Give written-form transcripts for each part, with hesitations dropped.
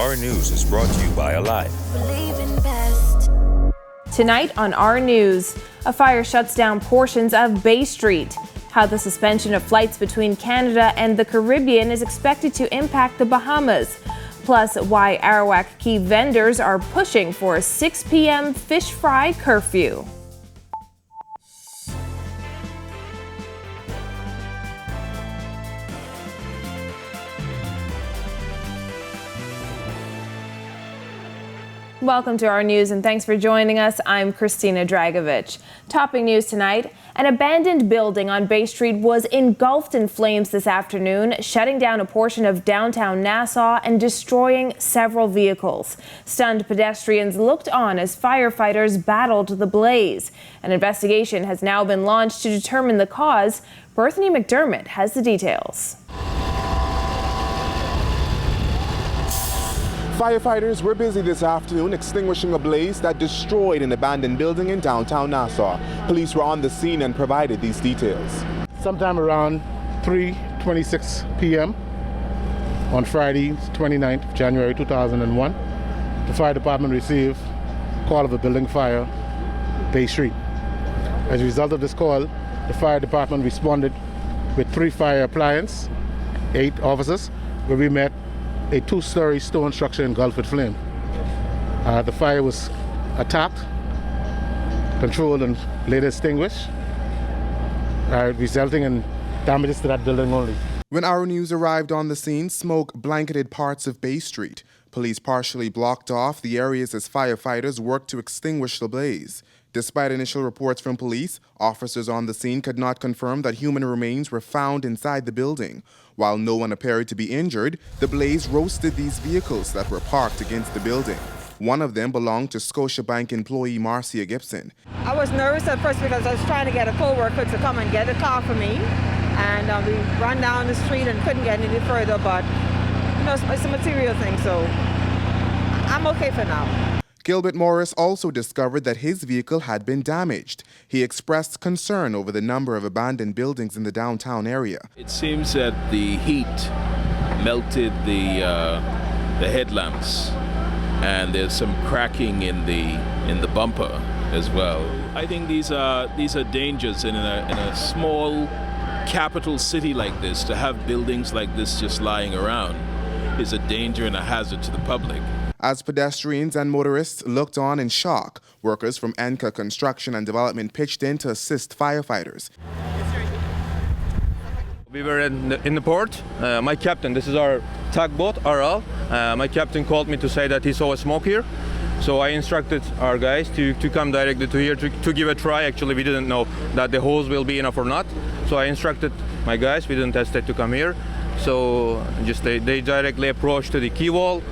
Our News is brought to you by Alive. Tonight on Our News, a fire shuts down portions of Bay Street. How the suspension of flights between Canada and the Caribbean is expected to impact the Bahamas. Plus, why Arawak Cay vendors are pushing for a 6 p.m. fish fry curfew. Welcome to Our News and thanks for joining us. I'm Christina Dragovich. Topping news tonight, an abandoned building on Bay Street was engulfed in flames this afternoon, shutting down a portion of downtown Nassau and destroying several vehicles. Stunned pedestrians looked on as firefighters battled the blaze. An investigation has now been launched to determine the cause. Bethany McDermott has the details. Firefighters were busy this afternoon extinguishing a blaze that destroyed an abandoned building in downtown Nassau. Police were on the scene and provided these details. Sometime around 3:26 p.m. on Friday, 29th of January 2001, the fire department received a call of a building fire, Bay Street. As a result of this call, the fire department responded with 3 fire appliances, 8 officers, where we met a 2-story stone structure engulfed with flame. The fire was attacked, controlled, and later extinguished, resulting in damages to that building only. When Our News arrived on the scene, smoke blanketed parts of Bay Street. Police partially blocked off the areas as firefighters worked to extinguish the blaze. Despite initial reports from police, officers on the scene could not confirm that human remains were found inside the building. While no one appeared to be injured, the blaze roasted these vehicles that were parked against the building. One of them belonged to Scotiabank employee Marcia Gibson. I was nervous at first because I was trying to get a co-worker to come and get a car for me. And we ran down the street and couldn't get any further, but you know, it's a material thing, so I'm okay for now. Gilbert Morris also discovered that his vehicle had been damaged. He expressed concern over the number of abandoned buildings in the downtown area. It seems that the heat melted the headlamps, and there's some cracking in the bumper as well. I think these are dangers in a small capital city like this. To have buildings like this just lying around is a danger and a hazard to the public. As pedestrians and motorists looked on in shock, workers from Enca Construction and Development pitched in to assist firefighters. We were in the port. My captain, this is our tugboat, RL. My captain called me to say that he saw a smoke here. So I instructed our guys to come directly to here to give a try. Actually, we didn't know that the hose will be enough or not. So I instructed my guys, we didn't test it, to come here. So just they directly approached to the quay wall,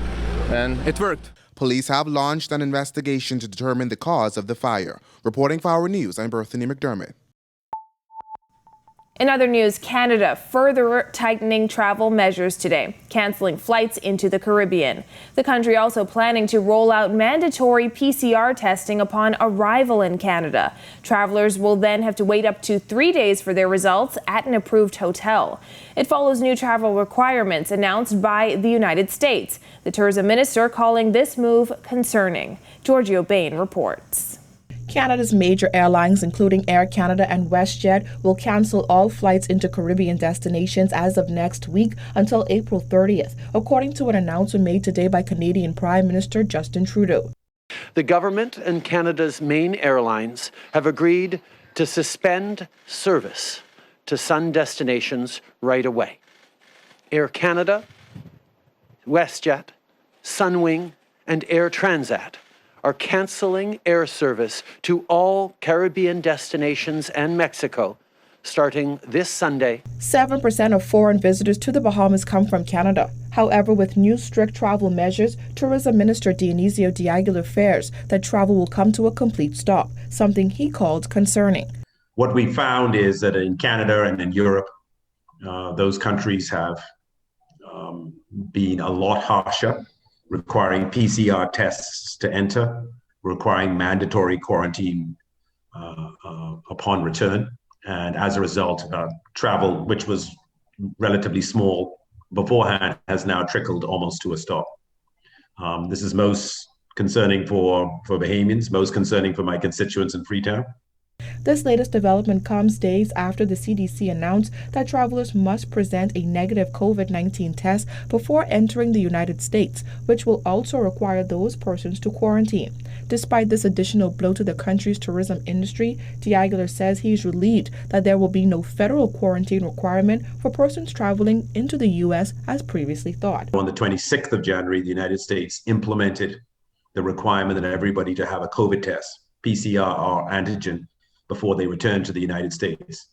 and it worked. Police have launched an investigation to determine the cause of the fire. Reporting for Our News, I'm Bethany McDermott. In other news, Canada further tightening travel measures today, canceling flights into the Caribbean. The country also planning to roll out mandatory PCR testing upon arrival in Canada. Travelers will then have to wait up to 3 days for their results at an approved hotel. It follows new travel requirements announced by the United States. The tourism minister calling this move concerning. Giorgio Bain reports. Canada's major airlines, including Air Canada and WestJet, will cancel all flights into Caribbean destinations as of next week until April 30th, according to an announcement made today by Canadian Prime Minister Justin Trudeau. The government and Canada's main airlines have agreed to suspend service to sun destinations right away. Air Canada, WestJet, Sunwing, and Air Transat are cancelling air service to all Caribbean destinations and Mexico starting this Sunday. 7% of foreign visitors to the Bahamas come from Canada. However, with new strict travel measures, Tourism Minister Dionisio de Aguilar fears that travel will come to a complete stop, something he called concerning. What we found is that in Canada and in Europe, those countries have been a lot harsher, requiring PCR tests to enter, requiring mandatory quarantine upon return. And as a result, travel, which was relatively small beforehand, has now trickled almost to a stop. This is most concerning for Bahamians, most concerning for my constituents in Freetown. This latest development comes days after the CDC announced that travelers must present a negative COVID-19 test before entering the United States, which will also require those persons to quarantine. Despite this additional blow to the country's tourism industry, D'Aguilar says he is relieved that there will be no federal quarantine requirement for persons traveling into the U.S. as previously thought. On the 26th of January, the United States implemented the requirement that everybody to have a COVID test, PCR or antigen, before they return to the United States.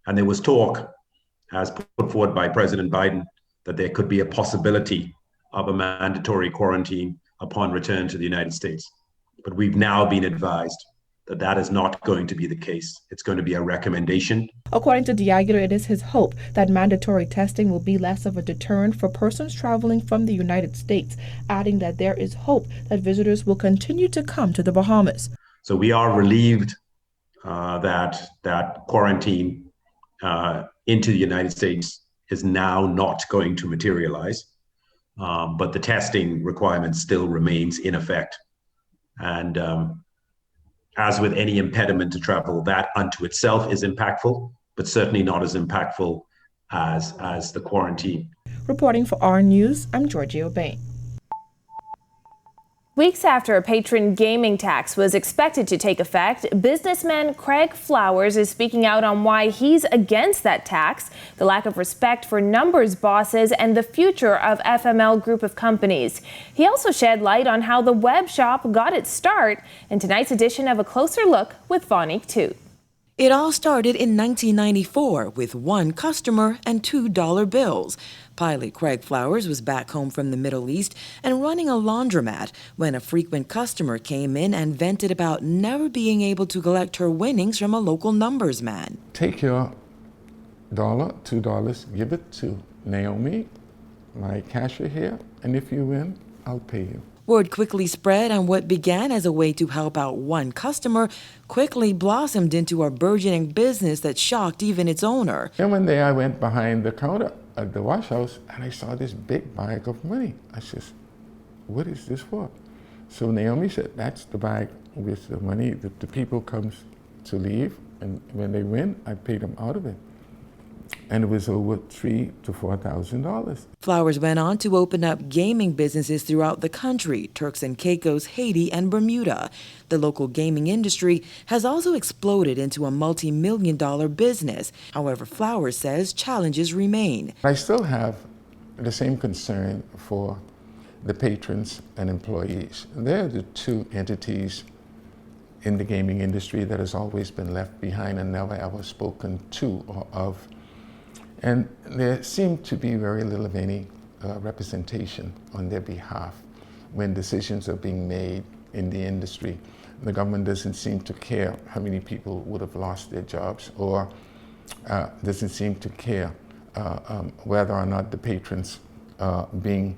And there was talk, as put forward by President Biden, that there could be a possibility of a mandatory quarantine upon return to the United States. But we've now been advised that that is not going to be the case. It's going to be a recommendation. According to D'Aguilar, it is his hope that mandatory testing will be less of a deterrent for persons traveling from the United States, adding that there is hope that visitors will continue to come to the Bahamas. So we are relieved that quarantine into the United States is now not going to materialize, but the testing requirement still remains in effect. And as with any impediment to travel, that unto itself is impactful, but certainly not as impactful as the quarantine. Reporting for R News, I'm Georgia O'Bain. Weeks after a patron gaming tax was expected to take effect, businessman Craig Flowers is speaking out on why he's against that tax, the lack of respect for numbers bosses, and the future of FML Group of companies. He also shed light on how the web shop got its start in tonight's edition of A Closer Look with Vonique Toot. It all started in 1994 with one customer and $2 bills. Pilot Craig Flowers was back home from the Middle East and running a laundromat when a frequent customer came in and vented about never being able to collect her winnings from a local numbers man. Take your $1, $2, give it to Naomi, my cashier here, and if you win, I'll pay you. Word quickly spread, and what began as a way to help out one customer quickly blossomed into a burgeoning business that shocked even its owner. And one day I went behind the counter at the wash house and I saw this big bag of money. I said, what is this for? So Naomi said, that's the bag with the money that the people comes to leave, and when they win, I pay them out of it. And it was over $3,000 to $4,000. Flowers went on to open up gaming businesses throughout the country, Turks and Caicos, Haiti, and Bermuda. The local gaming industry has also exploded into a multi-million-dollar business. However, Flowers says challenges remain. I still have the same concern for the patrons and employees. They're the two entities in the gaming industry that has always been left behind and never ever spoken to or of. And there seemed to be very little of any representation on their behalf when decisions are being made in the industry. The government doesn't seem to care how many people would have lost their jobs, or doesn't seem to care whether or not the patrons being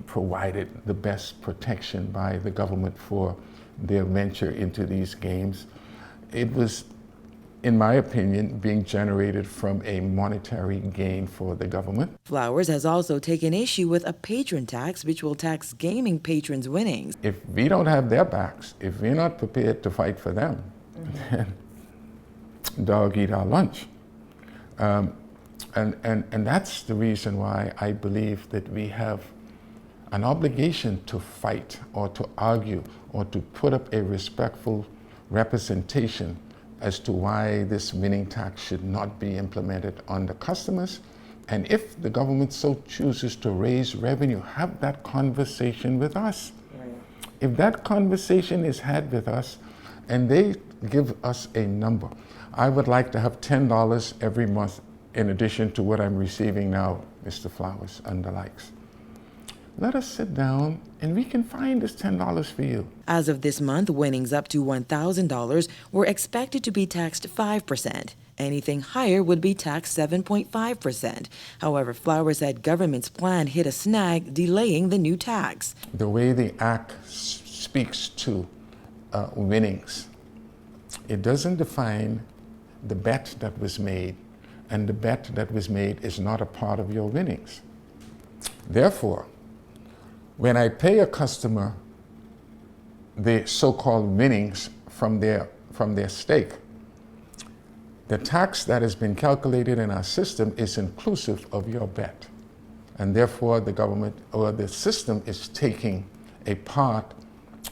provided the best protection by the government for their venture into these games. It was, in my opinion, being generated from a monetary gain for the government. Flowers has also taken issue with a patron tax, which will tax gaming patrons' winnings. If we don't have their backs, if we're not prepared to fight for them, then dog eat our lunch. And that's the reason why I believe that we have an obligation to fight or to argue or to put up a respectful representation as to why this winning tax should not be implemented on the customers. And if the government so chooses to raise revenue, have that conversation with us. Right. If that conversation is had with us and they give us a number, I would like to have $10 every month in addition to what I'm receiving now, Mr. Flowers and the likes. Let us sit down and we can find this $10 for you. As of this month, winnings up to $1,000 were expected to be taxed 5%. Anything higher would be taxed 7.5%. However, Flowers said government's plan hit a snag, delaying the new tax. The way the Act speaks to winnings, it doesn't define the bet that was made, and the bet that was made is not a part of your winnings. Therefore, when I pay a customer the so-called winnings from their stake, the tax that has been calculated in our system is inclusive of your bet. And therefore, the government or the system is taking a part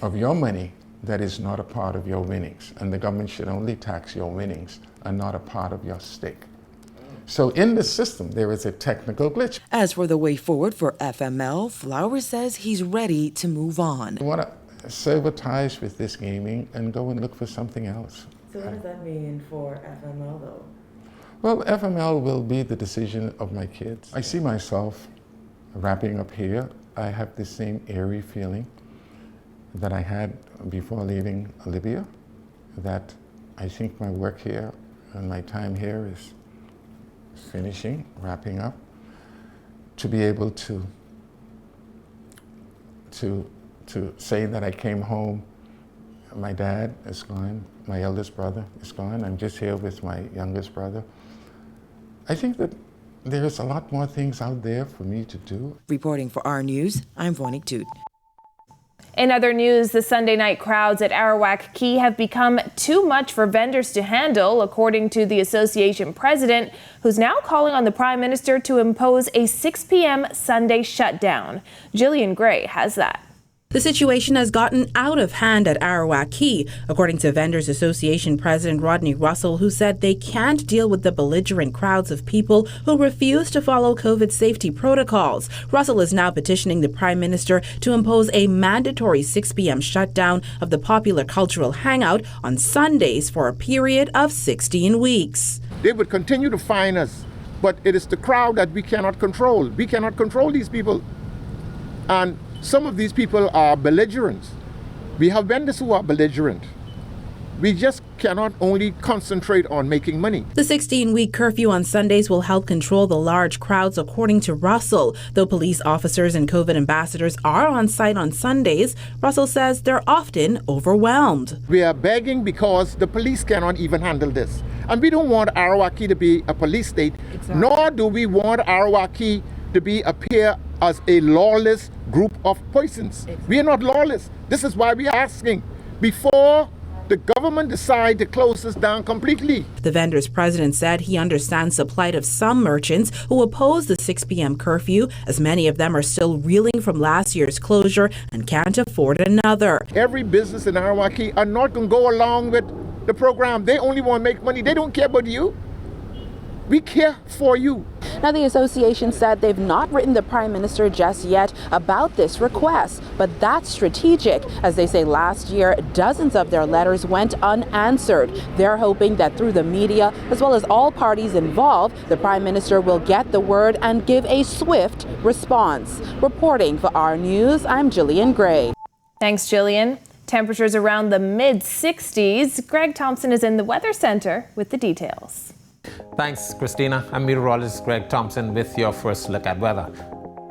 of your money that is not a part of your winnings. And the government should only tax your winnings and not a part of your stake. So in the system, there is a technical glitch. As for the way forward for FML, Flowers says he's ready to move on. I want to sever ties with this gaming and go and look for something else. So what does that mean for FML, though? Well, FML will be the decision of my kids. I see myself wrapping up here. I have the same eerie feeling that I had before leaving Libya, that I think my work here and my time here is finishing, wrapping up, to be able to say that I came home. My dad is gone, my eldest brother is gone, I'm just here with my youngest brother. I think that there's a lot more things out there for me to do. Reporting for our News, I'm Vonique Toot. In other news, the Sunday night crowds at Arawak Cay have become too much for vendors to handle, according to the association president, who's now calling on the Prime Minister to impose a 6 p.m. Sunday shutdown. Jillian Gray has that. The situation has gotten out of hand at Arawak Cay, according to Vendors Association President Rodney Russell, who said they can't deal with the belligerent crowds of people who refuse to follow COVID safety protocols. Russell is now petitioning the Prime Minister to impose a mandatory 6 p.m. shutdown of the popular cultural hangout on Sundays for a period of 16 weeks. They would continue to fine us, but it is the crowd that we cannot control. We cannot control these people. And some of these people are belligerent. We have vendors who are belligerent. We just cannot only concentrate on making money. The 16-week curfew on Sundays will help control the large crowds, according to Russell. Though police officers and COVID ambassadors are on site on Sundays, Russell says they're often overwhelmed. We are begging because the police cannot even handle this. And we don't want Arawak Cay to be a police state, nor do we want Arawak Cay to appear as a lawless group of persons. We are not lawless. This is why we are asking, before the government decide to close us down completely. The vendor's president said he understands the plight of some merchants who oppose the 6 p.m. curfew, as many of them are still reeling from last year's closure and can't afford another. Every business in Arawak Cay are not going to go along with the program. They only want to make money. They don't care about you. We care for you. Now, the association said they've not written the Prime Minister just yet about this request, but that's strategic, as they say last year dozens of their letters went unanswered. They're hoping that through the media, as well as all parties involved, the Prime Minister will get the word and give a swift response. Reporting for our News, I'm Jillian Gray. Thanks, Jillian. Temperatures around the mid-60s. Greg Thompson is in the Weather Center with the details. Thanks, Christina. I'm meteorologist Greg Thompson with your first look at weather.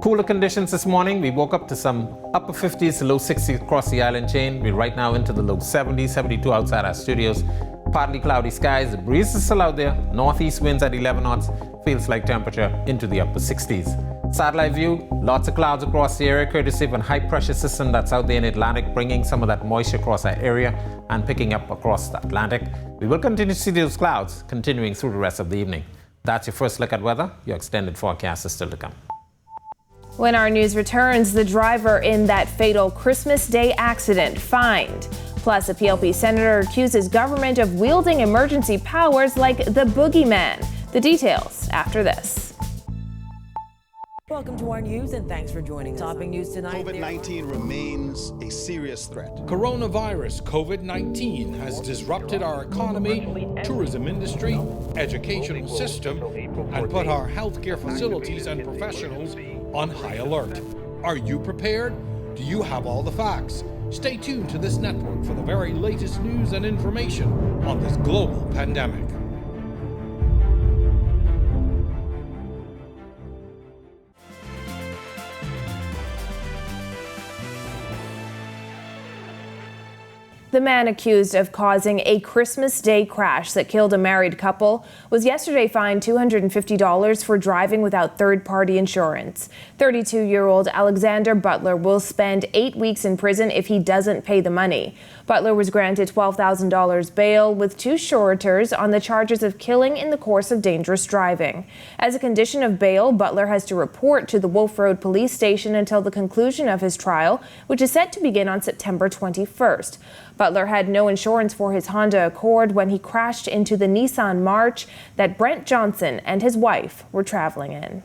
Cooler conditions this morning. We woke up to some upper 50s to low 60s across the island chain. We're right now into the low 70s, 72 outside our studios. Partly cloudy skies. The breeze is still out there. Northeast winds at 11 knots. Feels like temperature into the upper 60s. Satellite view, lots of clouds across the area, courtesy of a high pressure system that's out there in the Atlantic, bringing some of that moisture across our area and picking up across the Atlantic. We will continue to see those clouds continuing through the rest of the evening. That's your first look at weather. Your extended forecast is still to come. When our news returns, the driver in that fatal Christmas Day accident fined. Plus, a PLP senator accuses government of wielding emergency powers like the boogeyman. The details after this. Welcome to our news and thanks for joining us. Topping news tonight. COVID-19 remains a serious threat. Coronavirus COVID-19 has disrupted our economy, tourism industry, educational system, and put our healthcare facilities and professionals on high alert. Are you prepared? Do you have all the facts? Stay tuned to this network for the very latest news and information on this global pandemic. The The man accused of causing a Christmas Day crash that killed a married couple was yesterday fined $250 for driving without third-party insurance. 32-year-old Alexander Butler will spend 8 weeks in prison if he doesn't pay the money. Butler was granted $12,000 bail with 2 suretors on the charges of killing in the course of dangerous driving. As a condition of bail, Butler has to report to the Wolf Road Police Station until the conclusion of his trial, which is set to begin on September 21st. Butler had no insurance for his Honda Accord when he crashed into the Nissan March that Brent Johnson and his wife were traveling in.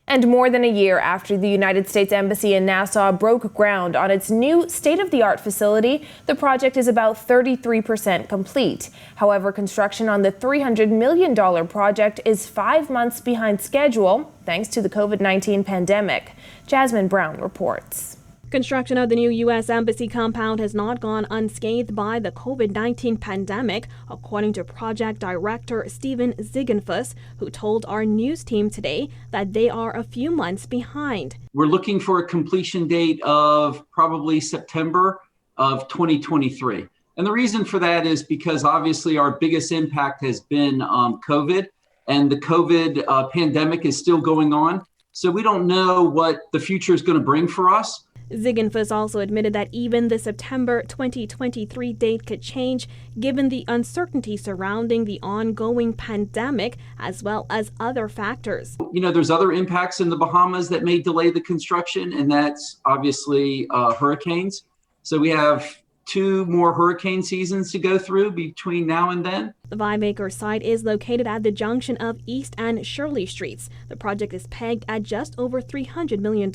And more than a year after the United States Embassy in Nassau broke ground on its new state-of-the-art facility, the project is about 33% complete. However, construction on the $300 million project is 5 months behind schedule, thanks to the COVID-19 pandemic. Jasmine Brown reports. Construction of the new U.S. Embassy compound has not gone unscathed by the COVID-19 pandemic, according to project director Steven Ziegenfuss, who told our news team today that they are a few months behind. We're looking for a completion date of probably September of 2023. And the reason for that is because obviously our biggest impact has been COVID, and the COVID pandemic is still going on. So we don't know what the future is going to bring for us. Ziegenfuss also admitted that even the September 2023 date could change given the uncertainty surrounding the ongoing pandemic as well as other factors. You know, there's other impacts in the Bahamas that may delay the construction, and that's obviously hurricanes. So we have 2 more hurricane seasons to go through between now and then. The 5-acre site is located at the junction of East and Shirley Streets. The project is pegged at just over $300 million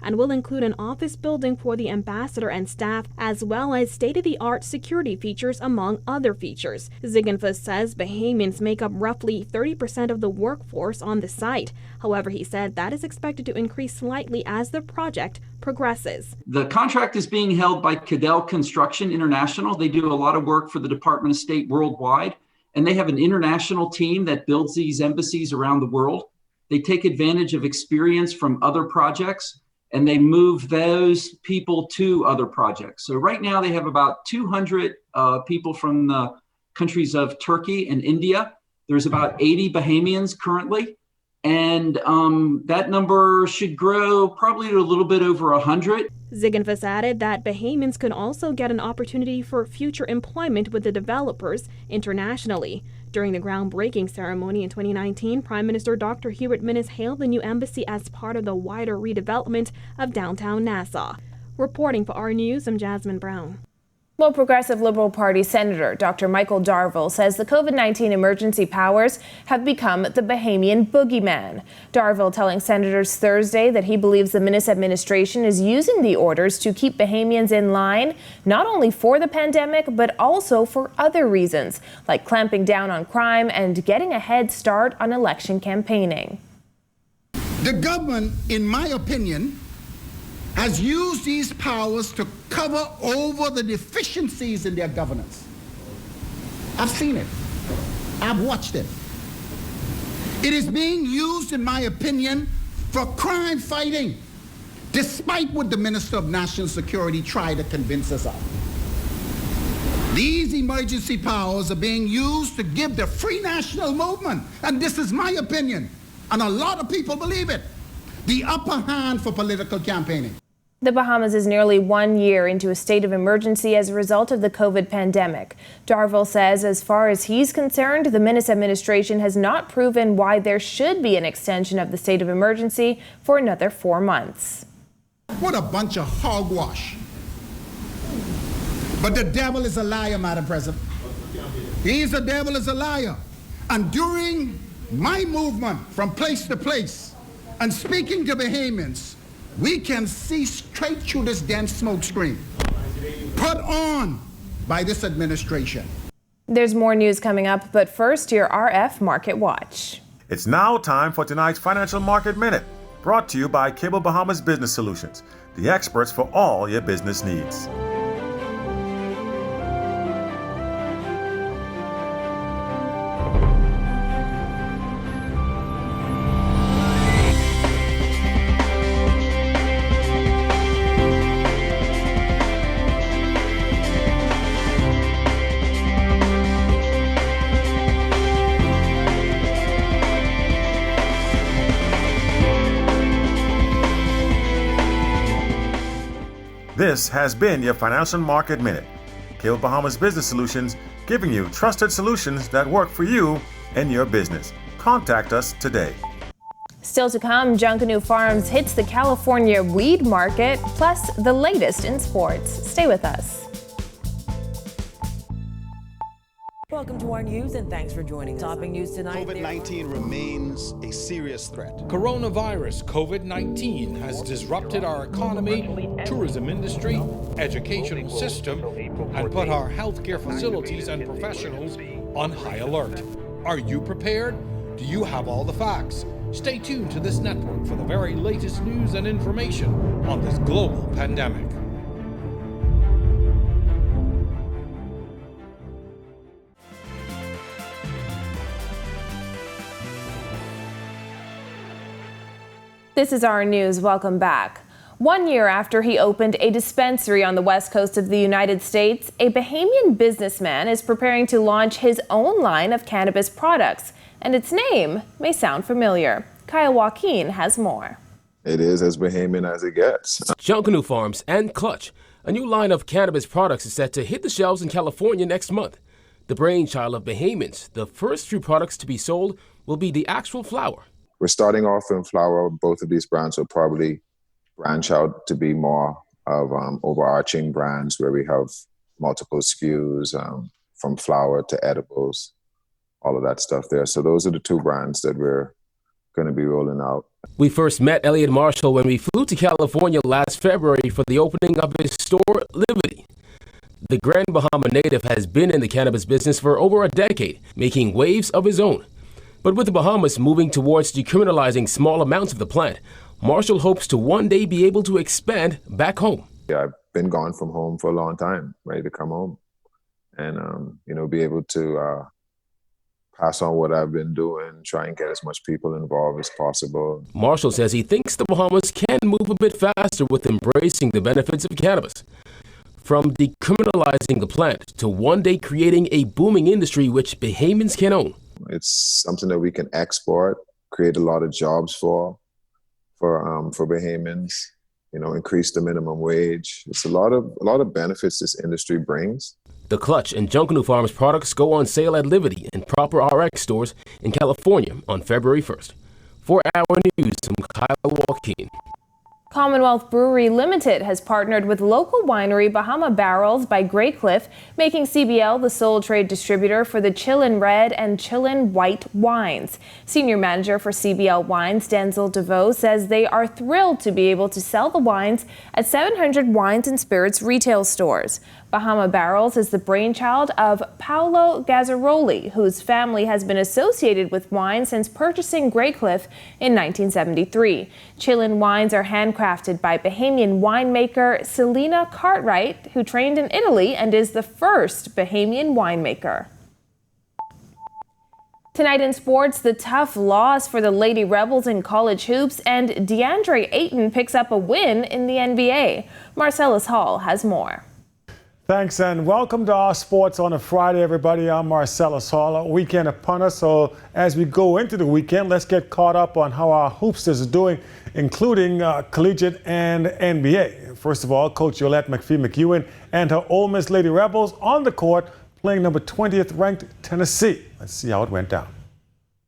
and will include an office building for the ambassador and staff, as well as state-of-the-art security features, among other features. Ziegenfuss says Bahamians make up roughly 30% of the workforce on the site. However, he said that is expected to increase slightly as the project progresses. The contract is being held by Cadell Construction International. They do a lot of work for the Department of State worldwide, and they have an international team that builds these embassies around the world. They take advantage of experience from other projects, and they move those people to other projects. So right now they have about 200 people from the countries of Turkey and India. There's about 80 Bahamians currently. And that number should grow probably to a little bit over 100. Ziegenfuss added that Bahamians could also get an opportunity for future employment with the developers internationally. During the groundbreaking ceremony in 2019, Prime Minister Dr. Hewitt Minnis hailed the new embassy as part of the wider redevelopment of downtown Nassau. Reporting for our news, I'm Jasmine Brown. Well, Progressive Liberal Party Senator Dr. Michael Darville says the COVID-19 emergency powers have become the Bahamian boogeyman. Darville telling senators Thursday that he believes the Minnis administration is using the orders to keep Bahamians in line, not only for the pandemic, but also for other reasons, like clamping down on crime and getting a head start on election campaigning. The government, in my opinion, has used these powers to cover over the deficiencies in their governance. I've seen it. I've watched it. It is being used, in my opinion, for crime fighting, despite what the Minister of National Security tried to convince us of. These emergency powers are being used to give the Free National Movement, and this is my opinion, and a lot of people believe it, the upper hand for political campaigning. The Bahamas is nearly 1 year into a state of emergency as a result of the COVID pandemic. Darville says as far as he's concerned, the Minnis administration has not proven why there should be an extension of the state of emergency for another 4 months. What a bunch of hogwash. But the devil is a liar, Madam President. The devil is a liar. And during my movement from place to place and speaking to Bahamians, we can see straight through this dense smoke screen put on by this administration. There's more news coming up, but first, your RF Market Watch. It's now time for tonight's Financial Market Minute, brought to you by Cable Bahamas Business Solutions, the experts for all your business needs. This has been your Financial Market Minute. Cable Bahamas Business Solutions, giving you trusted solutions that work for you and your business. Contact us today. Still to come, Junkanoo Farms hits the California weed market, plus the latest in sports. Stay with us. Welcome to our news and thanks for joining us. Topping news tonight. COVID-19 remains a serious threat. Coronavirus COVID-19 has disrupted our economy, tourism industry, educational system, and put our healthcare facilities and professionals on high alert. Are you prepared? Do you have all the facts? Stay tuned to this network for the very latest news and information on this global pandemic. This is our news. Welcome back. 1 year after he opened a dispensary on the west coast of the United States, a Bahamian businessman is preparing to launch his own line of cannabis products, and its name may sound familiar. Kyle Joaquin has more. It is as Bahamian as it gets. Junkanoo Farms and Clutch, a new line of cannabis products, is set to hit the shelves in California next month. The brainchild of Bahamians, the first few products to be sold will be the actual flower. We're starting off in flower. Both of these brands will probably branch out to be more of overarching brands where we have multiple SKUs from flower to edibles, all of that stuff there. So those are the two brands that we're going to be rolling out. We first met Elliot Marshall when we flew to California last February for the opening of his store, Liberty. The Grand Bahama native has been in the cannabis business for over a decade, making waves of his own. But with the Bahamas moving towards decriminalizing small amounts of the plant, Marshall hopes to one day be able to expand back home. Yeah, I've been gone from home for a long time, ready to come home and, be able to pass on what I've been doing, try and get as much people involved as possible. Marshall says he thinks the Bahamas can move a bit faster with embracing the benefits of cannabis. From decriminalizing the plant to one day creating a booming industry which Bahamians can own. It's something that we can export, create a lot of jobs for Bahamians, increase the minimum wage. It's a lot of benefits this industry brings. The Clutch and Junkanoo Farms products go on sale at Liberty and Proper RX stores in California on February 1st. For our news, I'm Kyle Joaquin. Commonwealth Brewery Limited has partnered with local winery Bahama Barrels by Grey Cliff, making CBL the sole trade distributor for the Chillin' Red and Chillin' White wines. Senior manager for CBL Wines, Denzel DeVoe, says they are thrilled to be able to sell the wines at 700 wines and spirits retail stores. Bahama Barrels is the brainchild of Paolo Gazzaroli, whose family has been associated with wine since purchasing Grey Cliff in 1973. Chillin' wines are handcrafted by Bahamian winemaker Selena Cartwright, who trained in Italy and is the first Bahamian winemaker. Tonight in sports, the tough loss for the Lady Rebels in college hoops, and DeAndre Ayton picks up a win in the NBA. Marcellus Hall has more. Thanks and welcome to our sports on a Friday, everybody. I'm Marcellus Hall. A weekend upon us, so as we go into the weekend, let's get caught up on how our hoopsters are doing, including collegiate and NBA. First of all, Coach Yolette McPhee-McEwen and her Ole Miss Lady Rebels on the court playing number 20th ranked Tennessee. Let's see how it went down.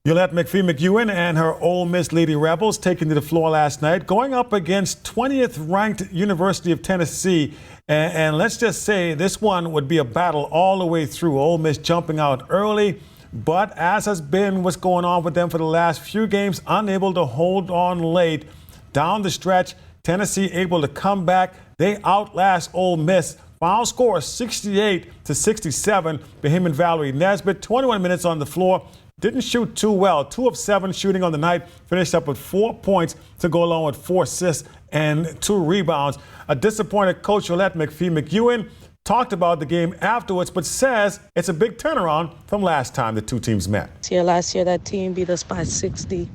Yolette McPhee-McEwen and her Ole Miss Lady Rebels taking to the floor last night, going up against 20th ranked University of Tennessee. And let's just say this one would be a battle all the way through. Ole Miss jumping out early, but as has been what's going on with them for the last few games, unable to hold on late. Down the stretch, Tennessee able to come back. They outlast Ole Miss. Final score 68-67. Bahamian Valerie Nesbitt, 21 minutes on the floor. Didn't shoot too well. 2 of 7 shooting on the night. Finished up with 4 points to go along with 4 assists and 2 rebounds. A disappointed Coach Yolette McPhee-McEwen talked about the game afterwards, but says it's a big turnaround from last time the two teams met. Last year that team beat us by 60.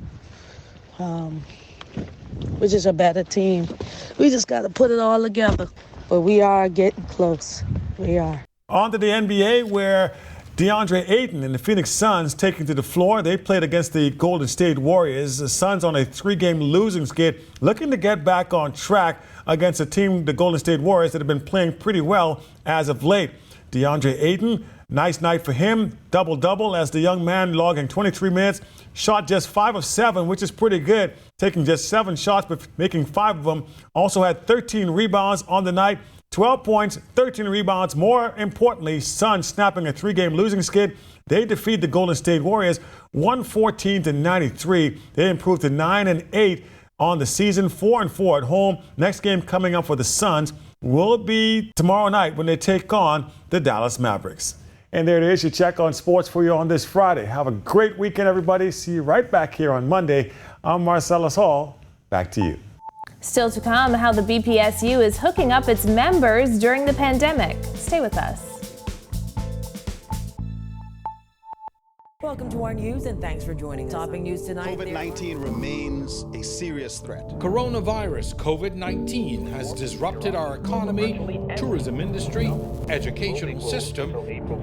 We're just a better team. We just got to put it all together. But we are getting close. We are. On to the NBA, where DeAndre Ayton and the Phoenix Suns taking to the floor. They played against the Golden State Warriors. The Suns on a 3-game losing skid, looking to get back on track against a team, the Golden State Warriors, that have been playing pretty well as of late. DeAndre Ayton, nice night for him. Double-double as the young man logging 23 minutes. Shot just 5 of 7, which is pretty good. Taking just 7 shots, but making 5 of them. Also had 13 rebounds on the night. 12 points, 13 rebounds. More importantly, Suns snapping a 3-game losing skid. They defeat the Golden State Warriors 114-93. They improved to 9-8 on the season, 4-4 at home. Next game coming up for the Suns will be tomorrow night when they take on the Dallas Mavericks. And there it is, your check on sports for you on this Friday. Have a great weekend, everybody. See you right back here on Monday. I'm Marcellus Hall. Back to you. Still to come, how the BPSU is hooking up its members during the pandemic. Stay with us. Welcome to our news and thanks for joining us. Topping news tonight. COVID-19 remains a serious threat. Coronavirus COVID-19 has disrupted our economy, tourism industry, educational system,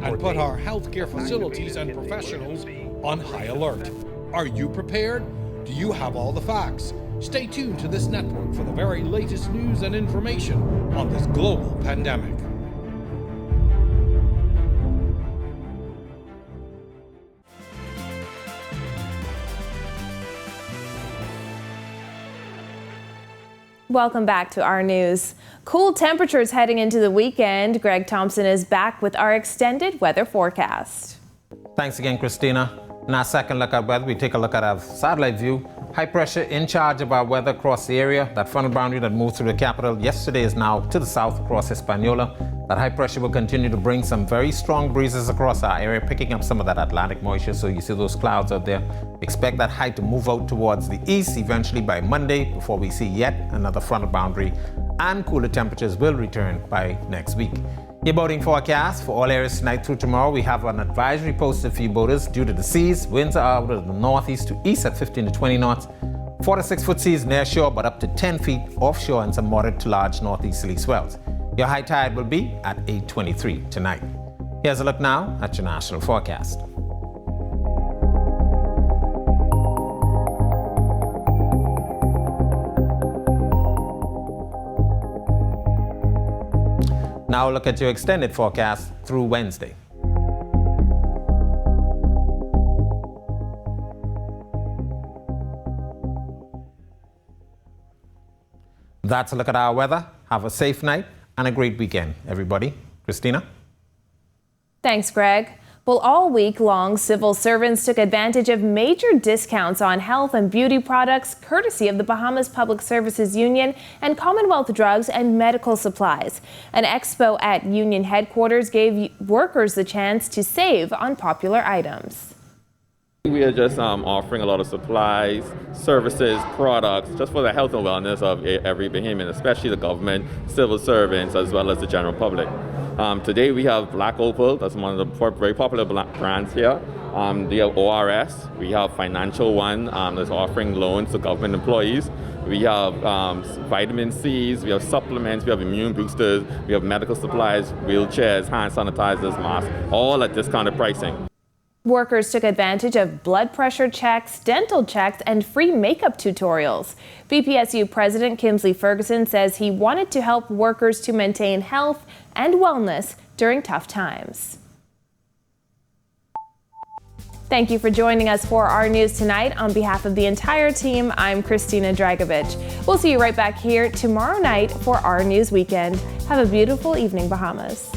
and put our healthcare facilities and professionals on high alert. Are you prepared? Do you have all the facts? Stay tuned to this network for the very latest news and information on this global pandemic. Welcome back to our news. Cool temperatures heading into the weekend. Greg Thompson is back with our extended weather forecast. Thanks again, Christina. In our second look at weather, we take a look at our satellite view. High pressure in charge of our weather across the area. That frontal boundary that moved through the capital yesterday is now to the south across Hispaniola. That high pressure will continue to bring some very strong breezes across our area, picking up some of that Atlantic moisture. So you see those clouds out there. Expect that high to move out towards the east eventually by Monday before we see yet another frontal boundary, and cooler temperatures will return by next week. Your boating forecast for all areas tonight through tomorrow. We have an advisory posted for you boaters due to the seas. Winds are out of the northeast to east at 15 to 20 knots. 4 to 6 foot seas near shore, but up to 10 feet offshore and some moderate to large northeasterly swells. Your high tide will be at 8:23 tonight. Here's a look now at your national forecast. Now look at your extended forecast through Wednesday. That's a look at our weather. Have a safe night and a great weekend, everybody. Christina? Thanks, Greg. Well, all week long, civil servants took advantage of major discounts on health and beauty products, courtesy of the Bahamas Public Services Union and Commonwealth Drugs and Medical Supplies. An expo at Union headquarters gave workers the chance to save on popular items. We are just offering a lot of supplies, services, products, just for the health and wellness of every Bahamian, especially the government, civil servants, as well as the general public. Today we have Black Opal, that's one of the very popular brands here. We have ORS, we have Financial One that's offering loans to government employees. We have vitamin C's, we have supplements, we have immune boosters, we have medical supplies, wheelchairs, hand sanitizers, masks, all at discounted pricing. Workers took advantage of blood pressure checks, dental checks, and free makeup tutorials. BPSU President Kimsley Ferguson says he wanted to help workers to maintain health and wellness during tough times. Thank you for joining us for our news tonight. On behalf of the entire team, I'm Christina Dragovich. We'll see you right back here tomorrow night for our news weekend. Have a beautiful evening, Bahamas.